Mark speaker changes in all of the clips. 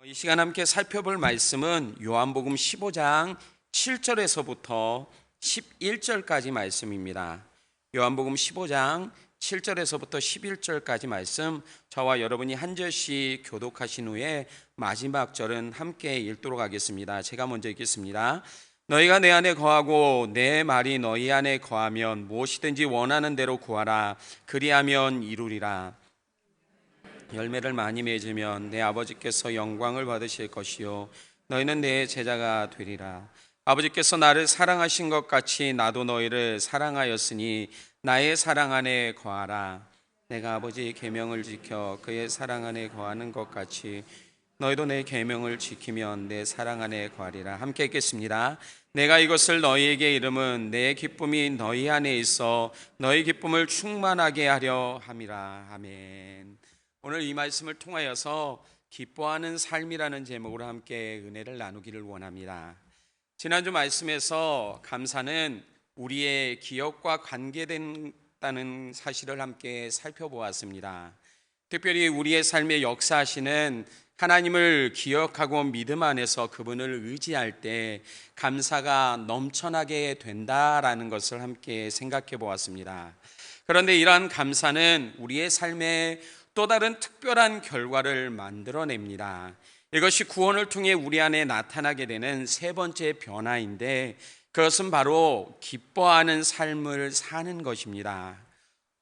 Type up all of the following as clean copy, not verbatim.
Speaker 1: 이 시간 함께 살펴볼 말씀은 요한복음 15장 7절에서부터 11절까지 말씀입니다. 요한복음 15장 7절에서부터 11절까지 말씀, 저와 여러분이 한 절씩 교독하신 후에 마지막 절은 함께 읽도록 하겠습니다. 제가 먼저 읽겠습니다. 너희가 내 안에 거하고 내 말이 너희 안에 거하면 무엇이든지 원하는 대로 구하라. 그리하면 이루리라. 열매를 많이 맺으면 내 아버지께서 영광을 받으실 것이요 너희는 내 제자가 되리라. 아버지께서 나를 사랑하신 것 같이 나도 너희를 사랑하였으니 나의 사랑 안에 거하라. 내가 아버지의 계명을 지켜 그의 사랑 안에 거하는 것 같이 너희도 내 계명을 지키면 내 사랑 안에 거하리라. 함께 읽겠습니다. 내가 이것을 너희에게 이름은 내 기쁨이 너희 안에 있어 너희 기쁨을 충만하게 하려 함이라. 아멘. 오늘 이 말씀을 통하여서 기뻐하는 삶이라는 제목으로 함께 은혜를 나누기를 원합니다. 지난주 말씀에서 감사는 우리의 기억과 관계된다는 사실을 함께 살펴보았습니다. 특별히 우리의 삶에 역사하시는 하나님을 기억하고 믿음 안에서 그분을 의지할 때 감사가 넘쳐나게 된다라는 것을 함께 생각해 보았습니다. 그런데 이러한 감사는 우리의 삶에 또 다른 특별한 결과를 만들어냅니다. 이것이 구원을 통해 우리 안에 나타나게 되는 세 번째 변화인데, 그것은 바로 기뻐하는 삶을 사는 것입니다.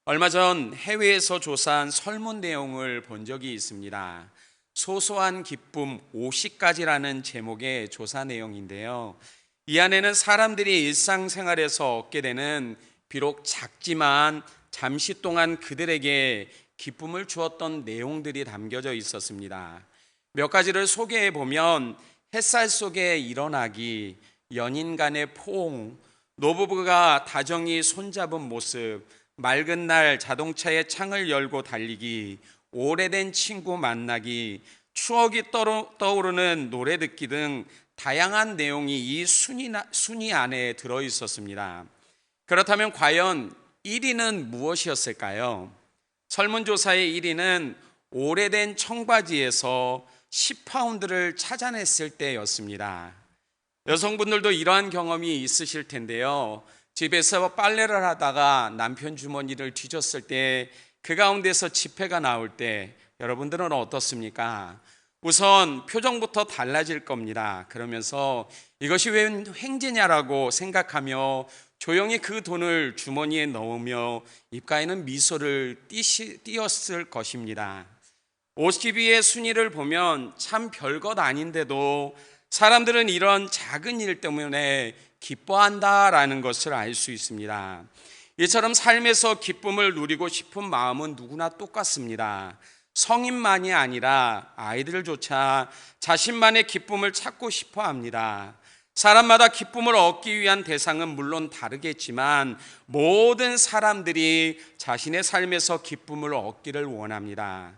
Speaker 1: 얼마 전 해외에서 조사한 설문 내용을 본 적이 있습니다. 소소한 기쁨 50가지라는 제목의 조사 내용인데요, 이 안에는 사람들이 일상생활에서 얻게 되는 비록 작지만 잠시 동안 그들에게 기쁨을 주었던 내용들이 담겨져 있었습니다. 몇 가지를 소개해 보면, 햇살 속에 일어나기, 연인 간의 포옹, 노부부가 다정히 손잡은 모습, 맑은 날 자동차의 창을 열고 달리기, 오래된 친구 만나기, 추억이 떠오르는 노래 듣기 등 다양한 내용이 이 순위 안에 들어 있었습니다. 그렇다면 과연 1위는 무엇이었을까요? 설문조사의 1위는 오래된 청바지에서 10파운드를 찾아냈을 때였습니다. 여성분들도 이러한 경험이 있으실 텐데요, 집에서 빨래를 하다가 남편 주머니를 뒤졌을 때 그 가운데서 지폐가 나올 때 여러분들은 어떻습니까? 우선 표정부터 달라질 겁니다. 그러면서 이것이 웬 횡재냐라고 생각하며 조용히 그 돈을 주머니에 넣으며 입가에는 미소를 띄었을 것입니다. 50위의 순위를 보면 참 별것 아닌데도 사람들은 이런 작은 일 때문에 기뻐한다라는 것을 알 수 있습니다. 이처럼 삶에서 기쁨을 누리고 싶은 마음은 누구나 똑같습니다. 성인만이 아니라 아이들조차 자신만의 기쁨을 찾고 싶어 합니다. 사람마다 기쁨을 얻기 위한 대상은 물론 다르겠지만 모든 사람들이 자신의 삶에서 기쁨을 얻기를 원합니다.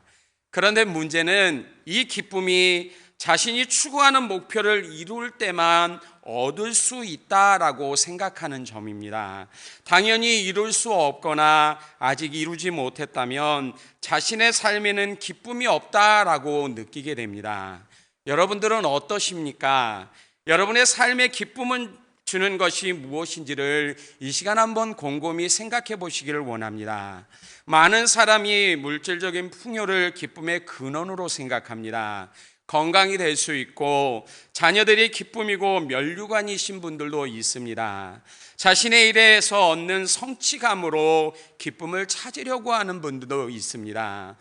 Speaker 1: 그런데 문제는 이 기쁨이 자신이 추구하는 목표를 이룰 때만 얻을 수 있다라고 생각하는 점입니다. 당연히 이룰 수 없거나 아직 이루지 못했다면 자신의 삶에는 기쁨이 없다라고 느끼게 됩니다. 여러분들은 어떠십니까? 여러분의 삶에 기쁨을 주는 것이 무엇인지를 이 시간 한번 곰곰이 생각해 보시기를 원합니다. 많은 사람이 물질적인 풍요를 기쁨의 근원으로 생각합니다. 건강이 될 수 있고 자녀들이 기쁨이고 면류관이신 분들도 있습니다. 자신의 일에서 얻는 성취감으로 기쁨을 찾으려고 하는 분들도 있습니다.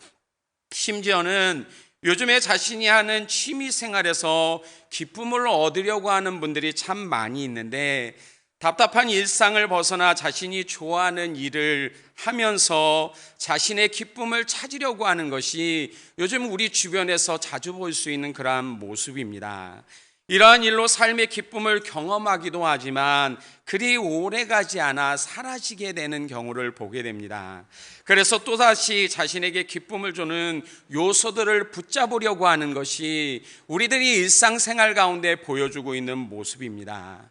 Speaker 1: 심지어는 요즘에 자신이 하는 취미 생활에서 기쁨을 얻으려고 하는 분들이 참 많이 있는데, 답답한 일상을 벗어나 자신이 좋아하는 일을 하면서 자신의 기쁨을 찾으려고 하는 것이 요즘 우리 주변에서 자주 볼 수 있는 그러한 모습입니다. 이러한 일로 삶의 기쁨을 경험하기도 하지만 그리 오래가지 않아 사라지게 되는 경우를 보게 됩니다. 그래서 또다시 자신에게 기쁨을 주는 요소들을 붙잡으려고 하는 것이 우리들이 일상생활 가운데 보여주고 있는 모습입니다.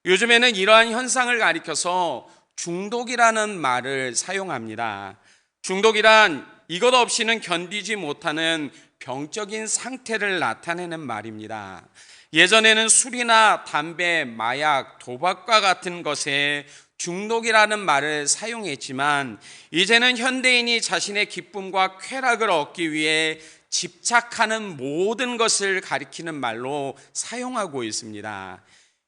Speaker 1: 요즘에는 이러한 현상을 가리켜서 중독이라는 말을 사용합니다. 중독이란 이것 없이는 견디지 못하는 병적인 상태를 나타내는 말입니다. 예전에는 술이나 담배, 마약, 도박과 같은 것에 중독이라는 말을 사용했지만 이제는 현대인이 자신의 기쁨과 쾌락을 얻기 위해 집착하는 모든 것을 가리키는 말로 사용하고 있습니다.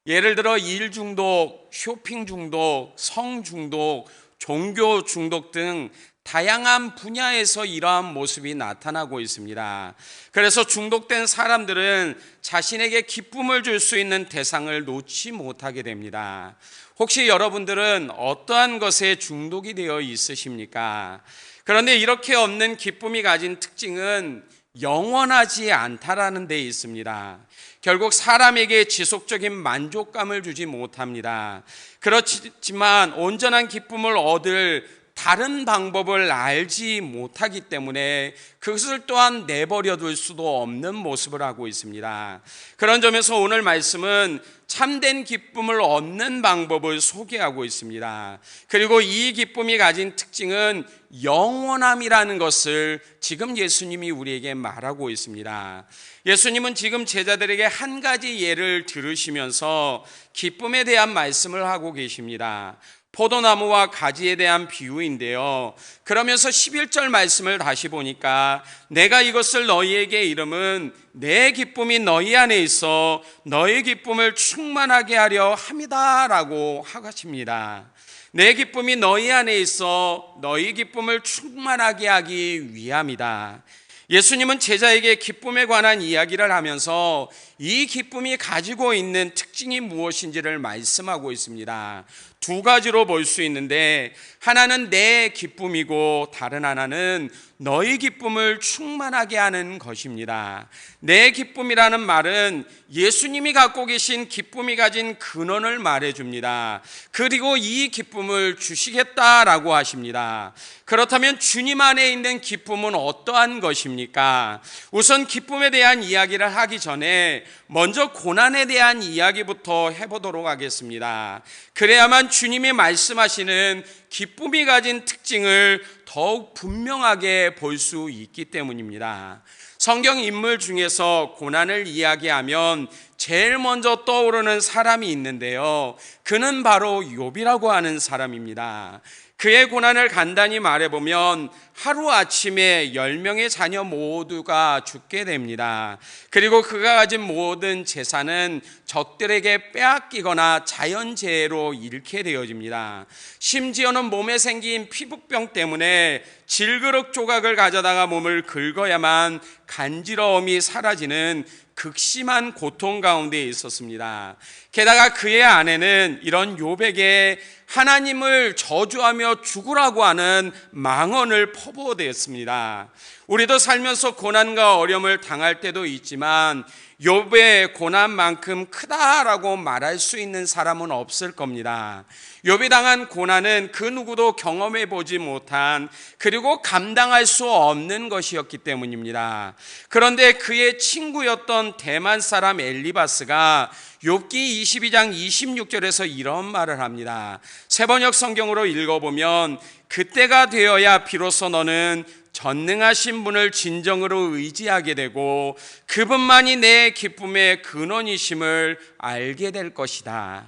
Speaker 1: 예를 들어 일 중독, 쇼핑 중독, 성 중독, 종교 중독 등 다양한 분야에서 이러한 모습이 나타나고 있습니다. 그래서 중독된 사람들은 자신에게 기쁨을 줄 수 있는 대상을 놓지 못하게 됩니다. 혹시 여러분들은 어떠한 것에 중독이 되어 있으십니까? 그런데 이렇게 없는 기쁨이 가진 특징은 영원하지 않다라는 데 있습니다. 결국 사람에게 지속적인 만족감을 주지 못합니다. 그렇지만 온전한 기쁨을 얻을 다른 방법을 알지 못하기 때문에 그것을 또한 내버려 둘 수도 없는 모습을 하고 있습니다. 그런 점에서 오늘 말씀은 참된 기쁨을 얻는 방법을 소개하고 있습니다. 그리고 이 기쁨이 가진 특징은 영원함이라는 것을 지금 예수님이 우리에게 말하고 있습니다. 예수님은 지금 제자들에게 한 가지 예를 들으시면서 기쁨에 대한 말씀을 하고 계십니다. 포도나무와 가지에 대한 비유인데요. 그러면서 11절 말씀을 다시 보니까 내가 이것을 너희에게 이름은 내 기쁨이 너희 안에 있어 너희 기쁨을 충만하게 하려 함이다 라고 하십니다. 내 기쁨이 너희 안에 있어 너희 기쁨을 충만하게 하기 위함이다. 예수님은 제자에게 기쁨에 관한 이야기를 하면서 이 기쁨이 가지고 있는 특징이 무엇인지를 말씀하고 있습니다. 두 가지로 볼 수 있는데 하나는 내 기쁨이고 다른 하나는 너희 기쁨을 충만하게 하는 것입니다. 내 기쁨이라는 말은 예수님이 갖고 계신 기쁨이 가진 근원을 말해줍니다. 그리고 이 기쁨을 주시겠다라고 하십니다. 그렇다면 주님 안에 있는 기쁨은 어떠한 것입니까? 우선 기쁨에 대한 이야기를 하기 전에 먼저 고난에 대한 이야기부터 해보도록 하겠습니다. 그래야만 주님이 말씀하시는 기쁨이 가진 특징을 더욱 분명하게 볼 수 있기 때문입니다. 성경 인물 중에서 고난을 이야기하면 제일 먼저 떠오르는 사람이 있는데요. 그는 바로 욥이라고 하는 사람입니다. 그의 고난을 간단히 말해보면 하루아침에 10명의 자녀 모두가 죽게 됩니다. 그리고 그가 가진 모든 재산은 적들에게 빼앗기거나 자연재해로 잃게 되어집니다. 심지어는 몸에 생긴 피부병 때문에 질그릇 조각을 가져다가 몸을 긁어야만 간지러움이 사라지는 극심한 고통 가운데 있었습니다. 게다가 그의 아내는 이런 욥에게 하나님을 저주하며 죽으라고 하는 망언을 퍼부어대었습니다. 우리도 살면서 고난과 어려움을 당할 때도 있지만 욥의 고난만큼 크다라고 말할 수 있는 사람은 없을 겁니다. 욥이 당한 고난은 그 누구도 경험해 보지 못한 그리고 감당할 수 없는 것이었기 때문입니다. 그런데 그의 친구였던 대만 사람 엘리바스가 욥기 22장 26절에서 이런 말을 합니다. 세번역 성경으로 읽어보면 그때가 되어야 비로소 너는 전능하신 분을 진정으로 의지하게 되고 그분만이 내 기쁨의 근원이심을 알게 될 것이다.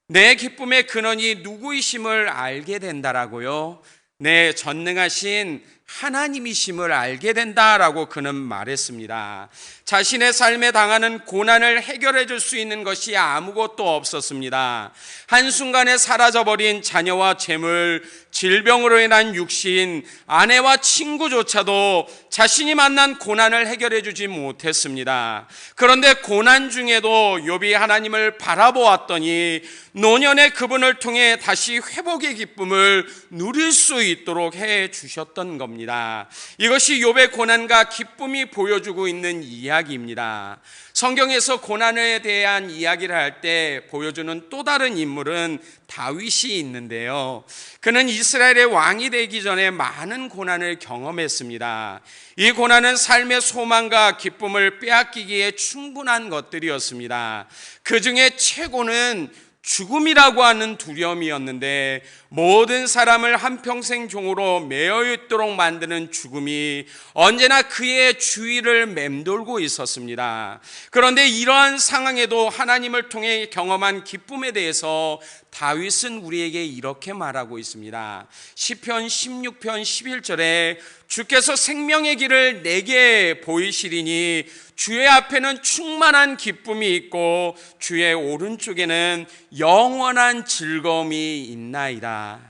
Speaker 1: 내 기쁨의 근원이 누구이심을 알게 된다라고요? 네, 전능하신 하나님이심을 알게 된다라고 그는 말했습니다. 자신의 삶에 당하는 고난을 해결해 줄 수 있는 것이 아무것도 없었습니다. 한순간에 사라져버린 자녀와 재물, 질병으로 인한 육신, 아내와 친구조차도 자신이 만난 고난을 해결해 주지 못했습니다. 그런데 고난 중에도 욥이 하나님을 바라보았더니 노년의 그분을 통해 다시 회복의 기쁨을 누릴 수 있도록 해 주셨던 겁니다. 이것이 욥의 고난과 기쁨이 보여주고 있는 이야기입니다. 성경에서 고난에 대한 이야기를 할 때 보여주는 또 다른 인물은 다윗이 있는데요. 그는 이스라엘의 왕이 되기 전에 많은 고난을 경험했습니다. 이 고난은 삶의 소망과 기쁨을 빼앗기기에 충분한 것들이었습니다. 그 중에 최고는 죽음이라고 하는 두려움이었는데 모든 사람을 한평생 종으로 매여 있도록 만드는 죽음이 언제나 그의 주위를 맴돌고 있었습니다. 그런데 이러한 상황에도 하나님을 통해 경험한 기쁨에 대해서 다윗은 우리에게 이렇게 말하고 있습니다. 시편 16편 11절에 주께서 생명의 길을 내게 보이시리니 주의 앞에는 충만한 기쁨이 있고 주의 오른쪽에는 영원한 즐거움이 있나이다.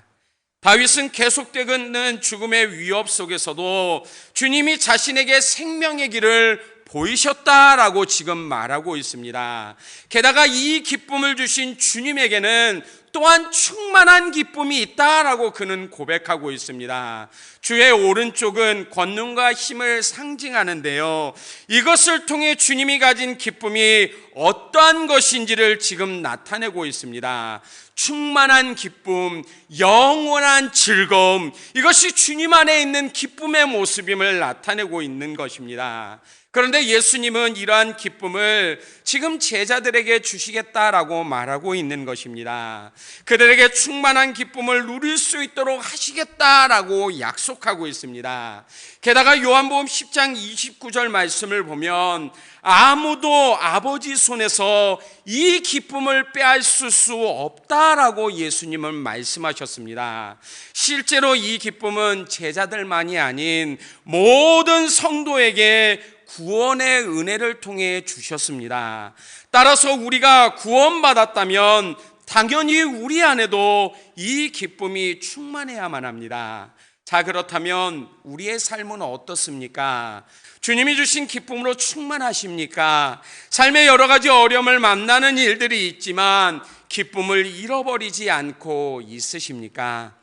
Speaker 1: 다윗은 계속되는 죽음의 위협 속에서도 주님이 자신에게 생명의 길을 보이셨다라고 지금 말하고 있습니다. 게다가 이 기쁨을 주신 주님에게는 또한 충만한 기쁨이 있다라고 그는 고백하고 있습니다. 주의 오른쪽은 권능과 힘을 상징하는데요, 이것을 통해 주님이 가진 기쁨이 어떠한 것인지를 지금 나타내고 있습니다. 충만한 기쁨, 영원한 즐거움, 이것이 주님 안에 있는 기쁨의 모습임을 나타내고 있는 것입니다. 그런데 예수님은 이러한 기쁨을 지금 제자들에게 주시겠다라고 말하고 있는 것입니다. 그들에게 충만한 기쁨을 누릴 수 있도록 하시겠다라고 약속하고 있습니다. 게다가 요한복음 10장 29절 말씀을 보면 아무도 아버지 손에서 이 기쁨을 빼앗을 수 없다라고 예수님은 말씀하셨습니다. 실제로 이 기쁨은 제자들만이 아닌 모든 성도에게 구원의 은혜를 통해 주셨습니다. 따라서 우리가 구원받았다면 당연히 우리 안에도 이 기쁨이 충만해야만 합니다. 자, 그렇다면 우리의 삶은 어떻습니까? 주님이 주신 기쁨으로 충만하십니까? 삶의 여러 가지 어려움을 만나는 일들이 있지만 기쁨을 잃어버리지 않고 있으십니까?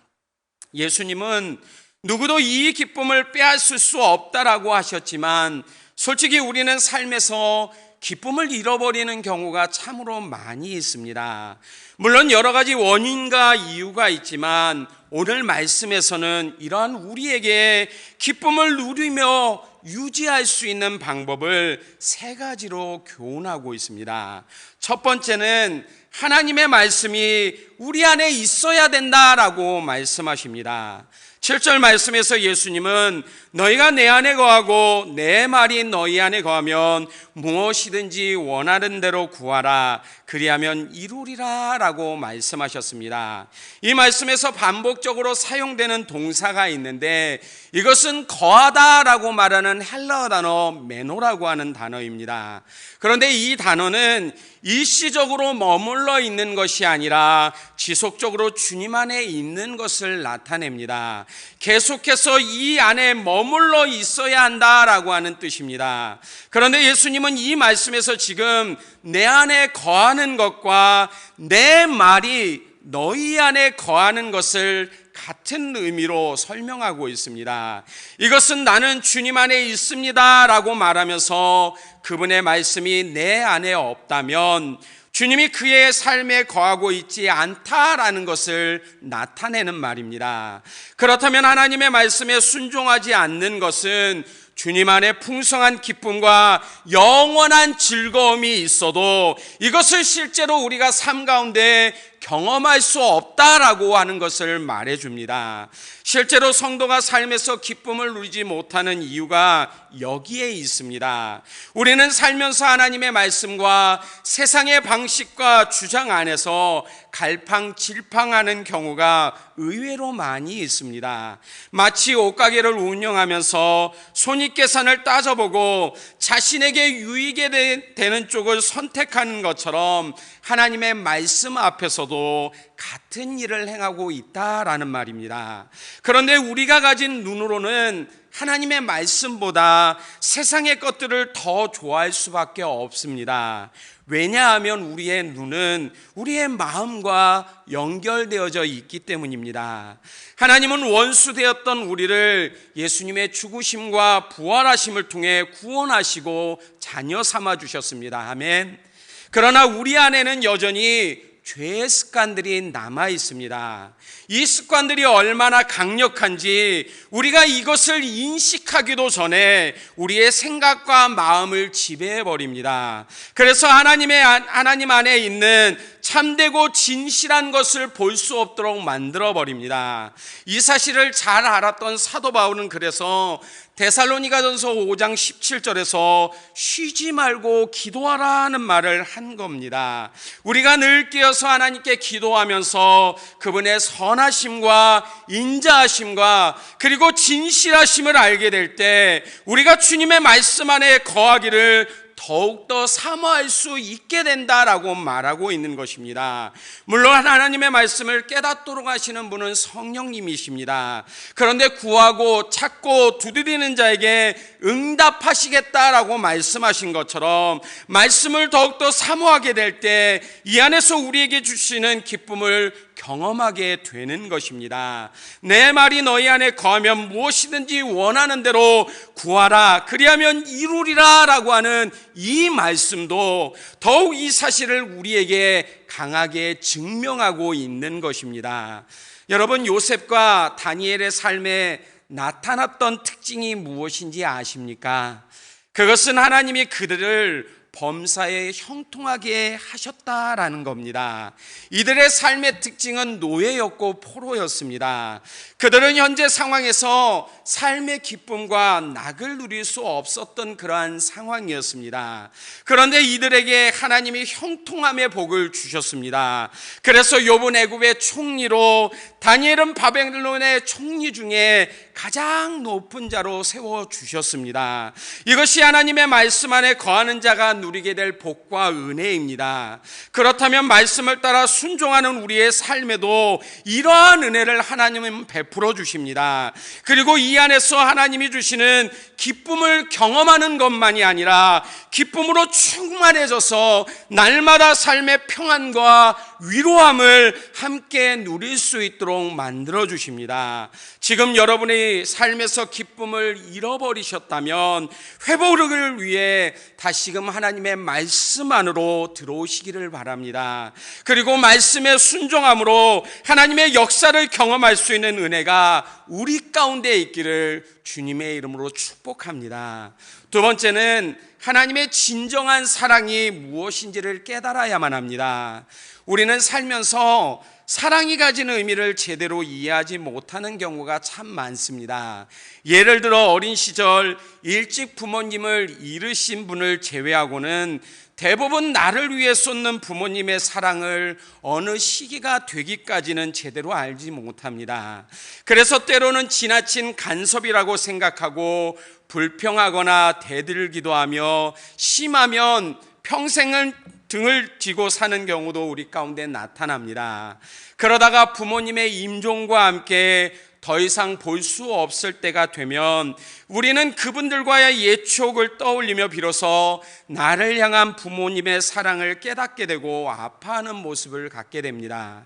Speaker 1: 예수님은 누구도 이 기쁨을 빼앗을 수 없다라고 하셨지만 솔직히 우리는 삶에서 기쁨을 잃어버리는 경우가 참으로 많이 있습니다. 물론 여러 가지 원인과 이유가 있지만 오늘 말씀에서는 이러한 우리에게 기쁨을 누리며 유지할 수 있는 방법을 세 가지로 교훈하고 있습니다. 첫 번째는 하나님의 말씀이 우리 안에 있어야 된다라고 말씀하십니다. 7절 말씀에서 예수님은 너희가 내 안에 거하고 내 말이 너희 안에 거하면 무엇이든지 원하는 대로 구하라 그리하면 이루리라 라고 말씀하셨습니다. 이 말씀에서 반복적으로 사용되는 동사가 있는데 이것은 거하다라고 말하는 헬라어 단어 메노라고 하는 단어입니다. 그런데 이 단어는 일시적으로 머물러 있는 것이 아니라 지속적으로 주님 안에 있는 것을 나타냅니다. 계속해서 이 안에 머물러 있어야 한다라고 하는 뜻입니다. 그런데 예수님은 이 말씀에서 지금 내 안에 거하는 것과 내 말이 너희 안에 거하는 것을 같은 의미로 설명하고 있습니다. 이것은 나는 주님 안에 있습니다 라고 말하면서 그분의 말씀이 내 안에 없다면 주님이 그의 삶에 거하고 있지 않다라는 것을 나타내는 말입니다. 그렇다면 하나님의 말씀에 순종하지 않는 것은 주님 안에 풍성한 기쁨과 영원한 즐거움이 있어도 이것을 실제로 우리가 삶 가운데 경험할 수 없다라고 하는 것을 말해줍니다. 실제로 성도가 삶에서 기쁨을 누리지 못하는 이유가 여기에 있습니다. 우리는 살면서 하나님의 말씀과 세상의 방식과 주장 안에서 갈팡질팡하는 경우가 의외로 많이 있습니다. 마치 옷가게를 운영하면서 손익계산을 따져보고 자신에게 유익이 되는 쪽을 선택하는 것처럼 하나님의 말씀 앞에서도 같은 일을 행하고 있다라는 말입니다. 그런데 우리가 가진 눈으로는 하나님의 말씀보다 세상의 것들을 더 좋아할 수밖에 없습니다. 왜냐하면 우리의 눈은 우리의 마음과 연결되어져 있기 때문입니다. 하나님은 원수되었던 우리를 예수님의 죽으심과 부활하심을 통해 구원하시고 자녀 삼아 주셨습니다. 아멘. 그러나 우리 안에는 여전히 죄의 습관들이 남아 있습니다. 이 습관들이 얼마나 강력한지 우리가 이것을 인식하기도 전에 우리의 생각과 마음을 지배해 버립니다. 그래서 하나님 안에 있는 참되고 진실한 것을 볼 수 없도록 만들어 버립니다. 이 사실을 잘 알았던 사도 바울은 그래서 데살로니가전서 5장 17절에서 쉬지 말고 기도하라는 말을 한 겁니다. 우리가 늘 깨어서 하나님께 기도하면서 그분의 선하심과 인자하심과 그리고 진실하심을 알게 될 때 우리가 주님의 말씀 안에 거하기를 더욱더 사모할 수 있게 된다라고 말하고 있는 것입니다. 물론 하나님의 말씀을 깨닫도록 하시는 분은 성령님이십니다. 그런데 구하고 찾고 두드리는 자에게 응답하시겠다라고 말씀하신 것처럼 말씀을 더욱더 사모하게 될 때 이 안에서 우리에게 주시는 기쁨을 경험하게 되는 것입니다. 내 말이 너희 안에 거하면 무엇이든지 원하는 대로 구하라 그리하면 이루리라 라고 하는 이 말씀도 더욱 이 사실을 우리에게 강하게 증명하고 있는 것입니다. 여러분, 요셉과 다니엘의 삶에 나타났던 특징이 무엇인지 아십니까? 그것은 하나님이 그들을 범사에 형통하게 하셨다라는 겁니다. 이들의 삶의 특징은 노예였고 포로였습니다. 그들은 현재 상황에서 삶의 기쁨과 낙을 누릴 수 없었던 그러한 상황이었습니다. 그런데 이들에게 하나님이 형통함의 복을 주셨습니다. 그래서 욥은 애굽의 총리로, 다니엘은 바벨론의 총리 중에 가장 높은 자로 세워주셨습니다. 이것이 하나님의 말씀 안에 거하는 자가 누리게 될 복과 은혜입니다. 그렇다면 말씀을 따라 순종하는 우리의 삶에도 이러한 은혜를 하나님은 베풀어 주십니다. 그리고 이 안에서 하나님이 주시는 기쁨을 경험하는 것만이 아니라 기쁨으로 충만해져서 날마다 삶의 평안과 위로함을 함께 누릴 수 있도록 만들어 주십니다. 지금 여러분의 삶에서 기쁨을 잃어버리셨다면 회복을 위해 다시금 하나님의 말씀 안으로 들어오시기를 바랍니다. 그리고 말씀에 순종함으로 하나님의 역사를 경험할 수 있는 은혜가 우리 가운데 있기를 주님의 이름으로 축복합니다. 두 번째는 하나님의 진정한 사랑이 무엇인지를 깨달아야만 합니다. 우리는 살면서 사랑이 가진 의미를 제대로 이해하지 못하는 경우가 참 많습니다. 예를 들어 어린 시절 일찍 부모님을 잃으신 분을 제외하고는 대부분 나를 위해 쏟는 부모님의 사랑을 어느 시기가 되기까지는 제대로 알지 못합니다. 그래서 때로는 지나친 간섭이라고 생각하고 불평하거나 대들기도 하며 심하면 평생을 등을 쥐고 사는 경우도 우리 가운데 나타납니다. 그러다가 부모님의 임종과 함께 더 이상 볼 수 없을 때가 되면 우리는 그분들과의 옛 추억을 떠올리며 비로소 나를 향한 부모님의 사랑을 깨닫게 되고 아파하는 모습을 갖게 됩니다.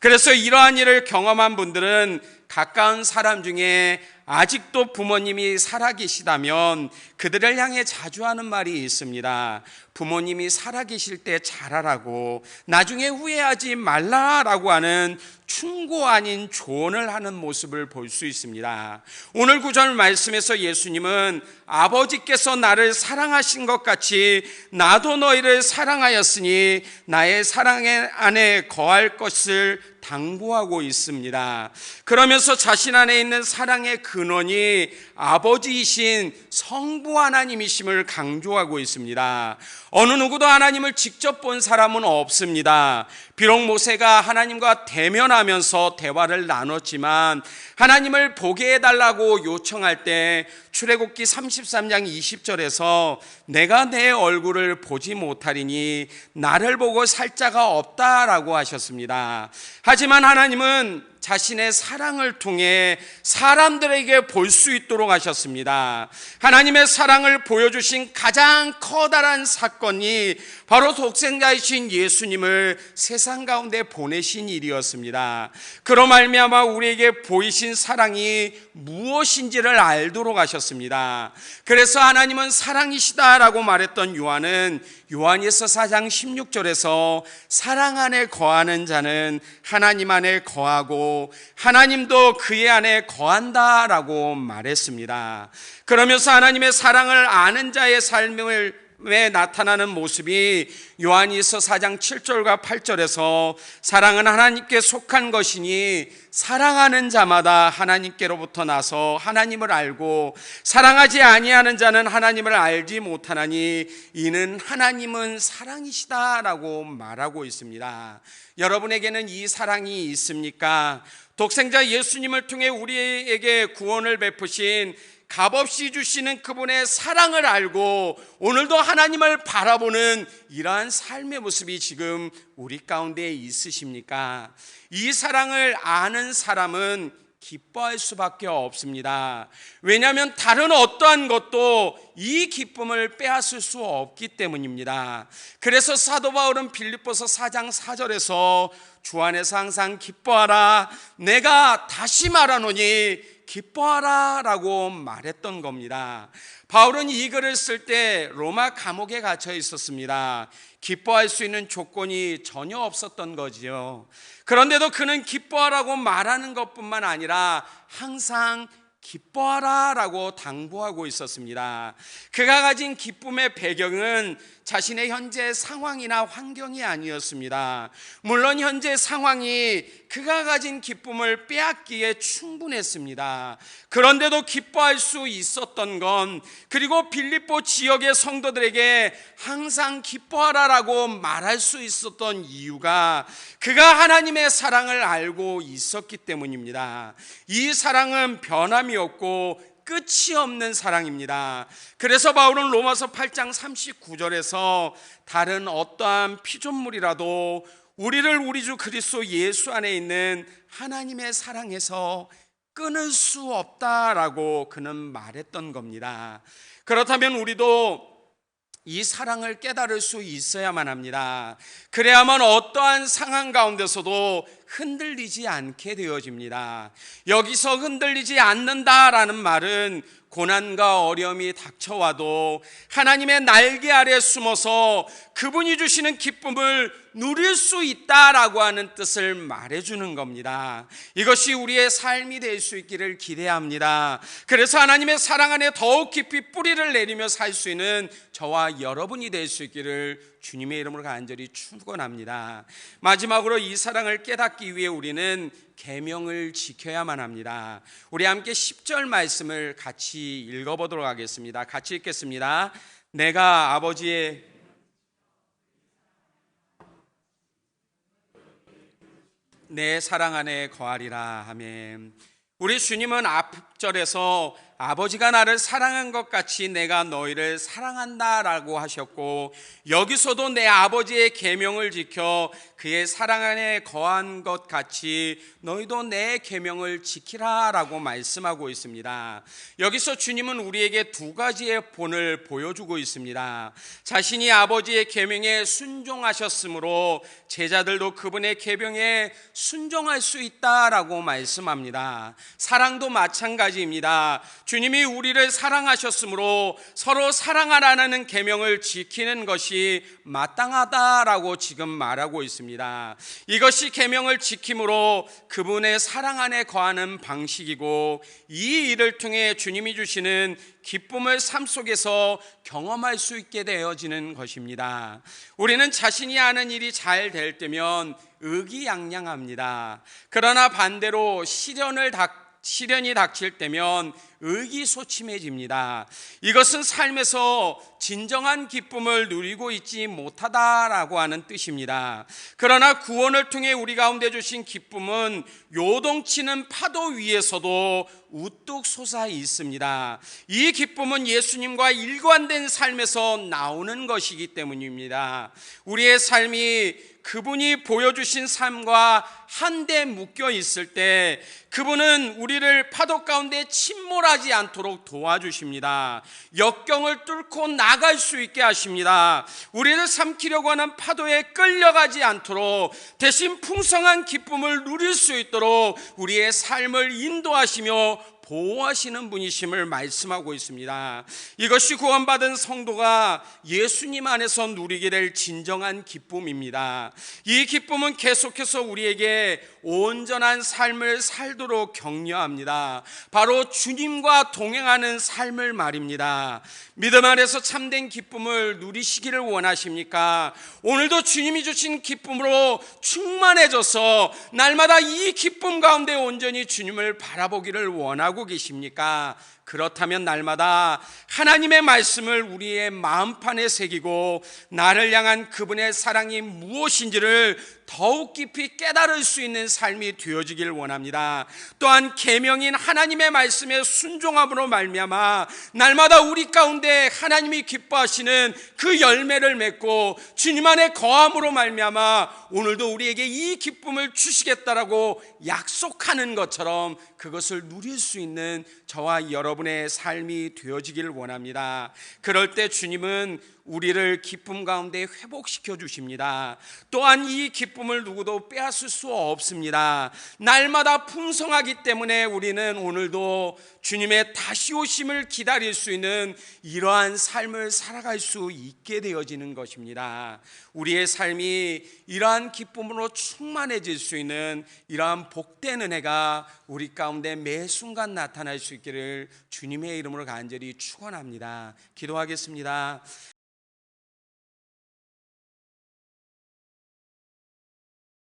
Speaker 1: 그래서 이러한 일을 경험한 분들은 가까운 사람 중에 아직도 부모님이 살아계시다면 그들을 향해 자주 하는 말이 있습니다. 부모님이 살아계실 때 잘하라고, 나중에 후회하지 말라라고 하는 충고 아닌 조언을 하는 모습을 볼 수 있습니다. 오늘 구절 말씀에서 예수님은 아버지께서 나를 사랑하신 것 같이 나도 너희를 사랑하였으니 나의 사랑 안에 거할 것을 당부하고 있습니다. 그러면서 자신 안에 있는 사랑의 근원이 아버지이신 성부 하나님이심을 강조하고 있습니다. 어느 누구도 하나님을 직접 본 사람은 없습니다. 비록 모세가 하나님과 대면하면서 대화를 나눴지만 하나님을 보게 해달라고 요청할 때 출애굽기 33장 20절에서 내가 내 얼굴을 보지 못하리니 나를 보고 살 자가 없다라고 하셨습니다. 하지만 하나님은 자신의 사랑을 통해 사람들에게 볼 수 있도록 하셨습니다. 하나님의 사랑을 보여주신 가장 커다란 사건이 바로 독생자이신 예수님을 세상 가운데 보내신 일이었습니다. 그로 말미암아 우리에게 보이신 사랑이 무엇인지를 알도록 하셨습니다. 그래서 하나님은 사랑이시다라고 말했던 요한은 요한일서 4장 16절에서 사랑 안에 거하는 자는 하나님 안에 거하고 하나님도 그의 안에 거한다라고 말했습니다. 그러면서 하나님의 사랑을 아는 자의 삶을 나타나는 모습이 요한일서 4장 7절과 8절에서 사랑은 하나님께 속한 것이니 사랑하는 자마다 하나님께로부터 나서 하나님을 알고 사랑하지 아니하는 자는 하나님을 알지 못하나니 이는 하나님은 사랑이시다라고 말하고 있습니다. 여러분에게는 이 사랑이 있습니까? 독생자 예수님을 통해 우리에게 구원을 베푸신 값없이 주시는 그분의 사랑을 알고 오늘도 하나님을 바라보는 이러한 삶의 모습이 지금 우리 가운데 있으십니까? 이 사랑을 아는 사람은 기뻐할 수밖에 없습니다. 왜냐하면 다른 어떠한 것도 이 기쁨을 빼앗을 수 없기 때문입니다. 그래서 사도 바울은 빌립보서 4장 4절에서 주 안에서 항상 기뻐하라, 내가 다시 말하노니 기뻐하라 라고 말했던 겁니다. 바울은 이 글을 쓸 때 로마 감옥에 갇혀 있었습니다. 기뻐할 수 있는 조건이 전혀 없었던 거지요. 그런데도 그는 기뻐하라고 말하는 것뿐만 아니라 항상 기뻐하라 라고 당부하고 있었습니다. 그가 가진 기쁨의 배경은 자신의 현재 상황이나 환경이 아니었습니다. 물론 현재 상황이 그가 가진 기쁨을 빼앗기에 충분했습니다. 그런데도 기뻐할 수 있었던 건, 그리고 빌립보 지역의 성도들에게 항상 기뻐하라라고 말할 수 있었던 이유가 그가 하나님의 사랑을 알고 있었기 때문입니다. 이 사랑은 변함이 없고 끝이 없는 사랑입니다. 그래서 바울은 로마서 8장 39절에서 다른 어떠한 피조물이라도 우리를 우리 주 그리스도 예수 안에 있는 하나님의 사랑에서 끊을 수 없다라고 그는 말했던 겁니다. 그렇다면 우리도 이 사랑을 깨달을 수 있어야만 합니다. 그래야만 어떠한 상황 가운데서도 흔들리지 않게 되어집니다. 여기서 흔들리지 않는다라는 말은 고난과 어려움이 닥쳐와도 하나님의 날개 아래 숨어서 그분이 주시는 기쁨을 누릴 수 있다라고 하는 뜻을 말해주는 겁니다. 이것이 우리의 삶이 될 수 있기를 기대합니다. 그래서 하나님의 사랑 안에 더욱 깊이 뿌리를 내리며 살 수 있는 저와 여러분이 될 수 있기를 주님의 이름으로 간절히 축원합니다. 마지막으로 이 사랑을 깨닫기 위해 우리는 계명을 지켜야만 합니다. 우리 함께 10절 말씀을 같이 읽어보도록 하겠습니다. 같이 읽겠습니다. 내가 아버지의 내 사랑 안에 거하리라. 아멘. 우리 주님은 앞절에서 아버지가 나를 사랑한 것 같이 내가 너희를 사랑한다라고 하셨고, 여기서도 내 아버지의 계명을 지켜 그의 사랑 안에 거한 것 같이 너희도 내 계명을 지키라라고 말씀하고 있습니다. 여기서 주님은 우리에게 두 가지의 본을 보여주고 있습니다. 자신이 아버지의 계명에 순종하셨으므로 제자들도 그분의 계명에 순종할 수 있다라고 말씀합니다. 사랑도 마찬가지입니다. 주님이 우리를 사랑하셨으므로 서로 사랑하라는 계명을 지키는 것이 마땅하다라고 지금 말하고 있습니다. 이것이 계명을 지킴으로 그분의 사랑 안에 거하는 방식이고, 이 일을 통해 주님이 주시는 기쁨을 삶 속에서 경험할 수 있게 되어지는 것입니다. 우리는 자신이 하는 일이 잘 될 때면 의기양양합니다. 그러나 반대로 시련이 닥칠 때면 의기소침해집니다. 이것은 삶에서 진정한 기쁨을 누리고 있지 못하다라고 하는 뜻입니다. 그러나 구원을 통해 우리 가운데 주신 기쁨은 요동치는 파도 위에서도 우뚝 솟아 있습니다. 이 기쁨은 예수님과 일관된 삶에서 나오는 것이기 때문입니다. 우리의 삶이 그분이 보여주신 삶과 한데 묶여 있을 때 그분은 우리를 파도 가운데 침몰하지 않도록 도와주십니다. 역경을 뚫고 나갈 수 있게 하십니다. 우리를 삼키려고 하는 파도에 끌려가지 않도록 대신 풍성한 기쁨을 누릴 수 있도록 우리의 삶을 인도하시며 보호하시는 분이심을 말씀하고 있습니다. 이것이 구원받은 성도가 예수님 안에서 누리게 될 진정한 기쁨입니다. 이 기쁨은 계속해서 우리에게 온전한 삶을 살도록 격려합니다. 바로 주님과 동행하는 삶을 말입니다. 믿음 안에서 참된 기쁨을 누리시기를 원하십니까? 오늘도 주님이 주신 기쁨으로 충만해져서 날마다 이 기쁨 가운데 온전히 주님을 바라보기를 원하고 계십니까? 그렇다면 날마다 하나님의 말씀을 우리의 마음판에 새기고 나를 향한 그분의 사랑이 무엇인지를 더욱 깊이 깨달을 수 있는 삶이 되어지길 원합니다. 또한 계명인 하나님의 말씀에 순종함으로 말미암아 날마다 우리 가운데 하나님이 기뻐하시는 그 열매를 맺고 주님 안에 거함으로 말미암아 오늘도 우리에게 이 기쁨을 주시겠다라고 약속하는 것처럼 그것을 누릴 수 있는 저와 여러분의 삶이 되어지길 원합니다. 그럴 때 주님은 우리를 기쁨 가운데 회복시켜 주십니다. 또한 이 기쁨을 누구도 빼앗을 수 없습니다. 날마다 풍성하기 때문에 우리는 오늘도 주님의 다시 오심을 기다릴 수 있는 이러한 삶을 살아갈 수 있게 되어지는 것입니다. 우리의 삶이 이러한 기쁨으로 충만해질 수 있는 이러한 복된 은혜가 우리 가운데 매 순간 나타날 수 있기를 주님의 이름으로 간절히 축원합니다. 기도하겠습니다.